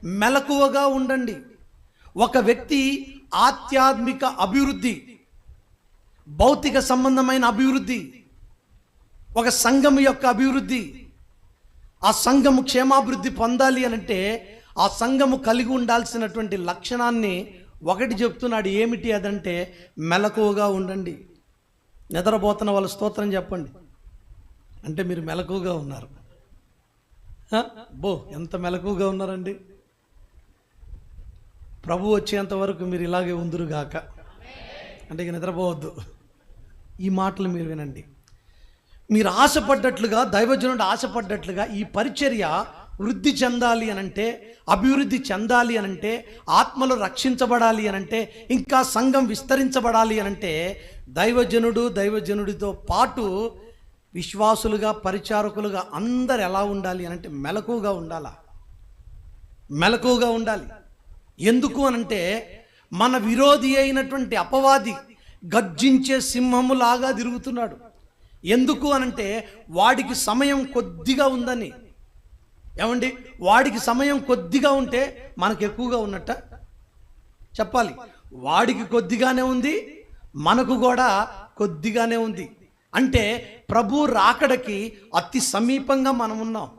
మెలకువగా ఉండండి. ఒక వ్యక్తి ఆధ్యాత్మిక అభివృద్ధి, భౌతిక సంబంధమైన అభివృద్ధి, ఒక సంఘం యొక్క అభివృద్ధి, ఆ సంఘము క్షేమాభివృద్ధి పొందాలి అని అంటే ఆ సంఘము కలిగి ఉండాల్సినటువంటి లక్షణాన్ని ఒకటి చెప్తున్నాడు. ఏమిటి అదంటే మెలకువగా ఉండండి. నిద్రపోతున్న వాళ్ళ స్తోత్రం చెప్పండి అంటే మీరు మెలకువగా ఉన్నారు. ఎంత మెలకువగా ఉన్నారండి. ప్రభు వచ్చేంత వరకు మీరు ఇలాగే ఉందురుగాక. అంటే ఇక నిద్రపోవద్దు. ఈ మాటలు మీరు వినండి. మీరు ఆశపడ్డట్లుగా, దైవజనుడు ఆశపడ్డట్లుగా ఈ పరిచర్య వృద్ధి చెందాలి అనంటే, అభివృద్ధి చెందాలి అనంటే, ఆత్మలు రక్షించబడాలి అనంటే, ఇంకా సంఘం విస్తరించబడాలి అనంటే దైవజనుడితో పాటు విశ్వాసులుగా, పరిచారకులుగా అందరు ఎలా ఉండాలి అనంటే మెలకువగా ఉండాలా. మెలకువగా ఉండాలి. ఎందుకు అనంటే మన విరోధి అయినటువంటి అపవాది గర్జించే సింహములాగా తిరుగుతున్నాడు. ఎందుకు అనంటే వాడికి సమయం కొద్దిగా ఉందని. ఏమండి, వాడికి సమయం కొద్దిగా ఉంటే మనకు ఎక్కువగా ఉన్నట్ట చెప్పాలి. వాడికి కొద్దిగానే ఉంది, మనకు కూడా కొద్దిగానే ఉంది. అంటే ప్రభు రాకడకి అతి సమీపంగా మనం ఉన్నాం.